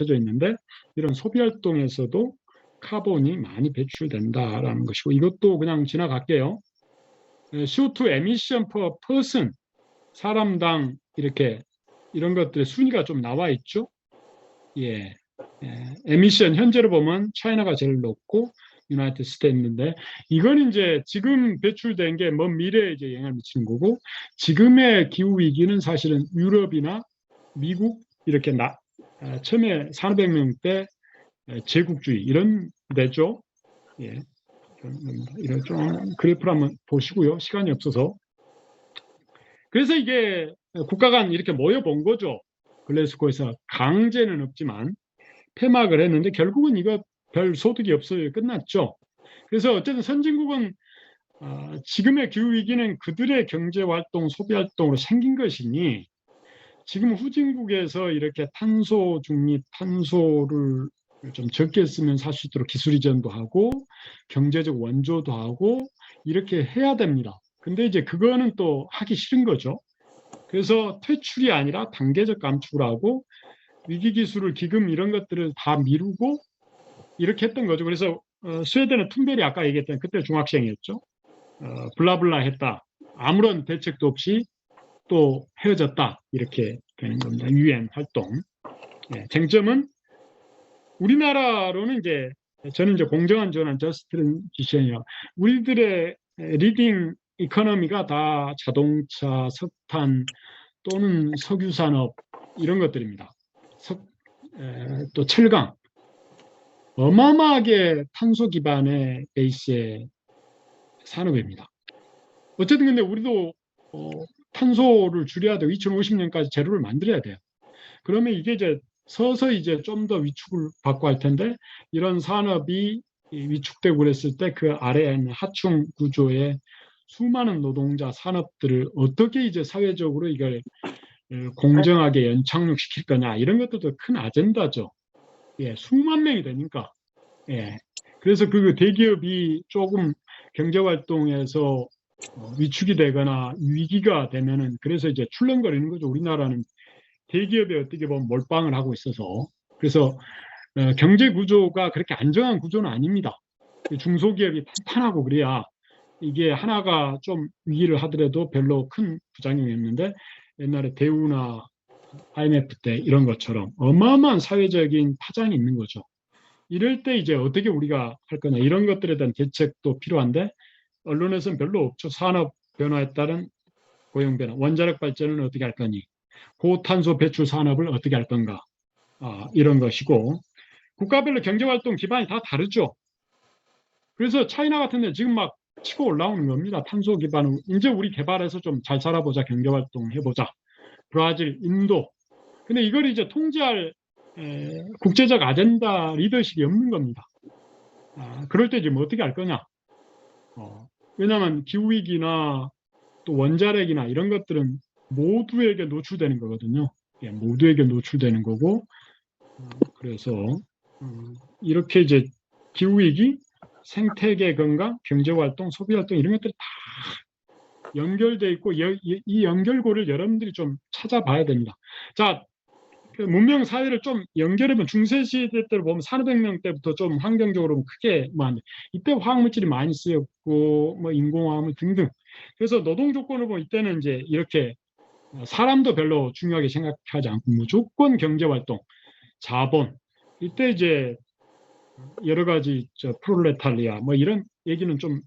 합쳐져 있는데 이런 소비 활동에서도 카본이 많이 배출된다라는 것이고 이것도 그냥 지나갈게요. CO2 emission per person 사람당 이렇게 이런 것들의 순위가 좀 나와 있죠. 예, 에미션 현재로 보면 차이나가 제일 높고 유나이티드 스테이트인데 이건 이제 지금 배출된 게 먼 미래에 이제 영향을 미치는 거고 지금의 기후 위기는 사실은 유럽이나 미국 이렇게 처음에 산업혁명 때 제국주의 이런 데죠. 예, 이런 좀 그래프를 한번 보시고요. 시간이 없어서. 그래서 이게 국가 간 이렇게 모여본 거죠. 글래스고에서 강제는 없지만 폐막을 했는데 결국은 이거 별 소득이 없어요. 끝났죠. 그래서 어쨌든 선진국은 지금의 기후위기는 그들의 경제활동, 소비활동으로 생긴 것이니 지금 후진국에서 이렇게 탄소 중립, 탄소를 좀 적게 쓰면 살 수 있도록 기술 이전도 하고 경제적 원조도 하고 이렇게 해야 됩니다. 근데 이제 그거는 또 하기 싫은 거죠. 그래서 퇴출이 아니라 단계적 감축을 하고 위기기술을 기금 이런 것들을 다 미루고 이렇게 했던 거죠. 그래서 스웨덴의 툰베리 아까 얘기했던 그때 중학생이었죠. 블라블라 했다. 아무런 대책도 없이 또 헤어졌다. 이렇게 되는 겁니다. 유엔 활동. 쟁점은 우리나라로는 이제 저는 이제 공정한 전환 저스트 지션이요. 우리들의 리딩 이코노미가 다 자동차, 석탄 또는 석유 산업 이런 것들입니다. 또 철강. 어마어마하게 탄소 기반의 베이스의 산업입니다. 어쨌든 근데 우리도 탄소를 줄여야 되고 2050년까지 제로를 만들어야 돼요. 그러면 이게 이제 서서히 이제 좀 더 위축을 받고 할 텐데 이런 산업이 위축되고 그랬을 때 그 아래에 있는 하층 구조의 수많은 노동자 산업들을 어떻게 이제 사회적으로 이걸 공정하게 연착륙시킬 거냐 이런 것들도 큰 아젠다죠. 예, 수만 명이 되니까. 예. 그래서 그 대기업이 조금 경제활동에서 위축이 되거나 위기가 되면은 그래서 이제 출렁거리는 거죠. 우리나라는 대기업에 어떻게 보면 몰빵을 하고 있어서. 그래서 경제 구조가 그렇게 안정한 구조는 아닙니다. 중소기업이 탄탄하고 그래야 이게 하나가 좀 위기를 하더라도 별로 큰 부작용이 없는데 옛날에 대우나 IMF 때 이런 것처럼 어마어마한 사회적인 파장이 있는 거죠. 이럴 때 이제 어떻게 우리가 할 거냐 이런 것들에 대한 대책도 필요한데 언론에서는 별로 없죠. 산업 변화에 따른 고용 변화, 원자력 발전은 어떻게 할 거니, 고탄소 배출 산업을 어떻게 할 건가 이런 것이고 국가별로 경제활동 기반이 다 다르죠. 그래서 차이나 같은 데 지금 막 치고 올라오는 겁니다. 탄소 기반은 이제 우리 개발해서 좀 잘 살아보자, 경제활동 해보자. 브라질, 인도. 근데 이걸 이제 통제할 국제적 아젠다 리더십이 없는 겁니다. 그럴 때 지금 어떻게 할 거냐? 왜냐하면 기후위기나 또 원자력이나 이런 것들은 모두에게 노출되는 거거든요. 예, 모두에게 노출되는 거고 그래서 이렇게 이제 기후위기, 생태계 건강, 경제활동, 소비활동 이런 것들이 다 연결돼 있고 이 연결고를 여러분들이 좀 찾아봐야 됩니다. 자, 그 문명 사회를 좀 연결하면 중세시대 때를 보면 산업혁명 때부터 좀 환경적으로 크게 이때 화학물질이 많이 쓰였고 뭐 인공화학물 등등. 그래서 노동 조건을 보면 이때는 이제 이렇게 사람도 별로 중요하게 생각하지 않고 무조건 경제활동, 자본. 이때 이제 여러 가지 프롤레타리아 뭐 이런 얘기는 좀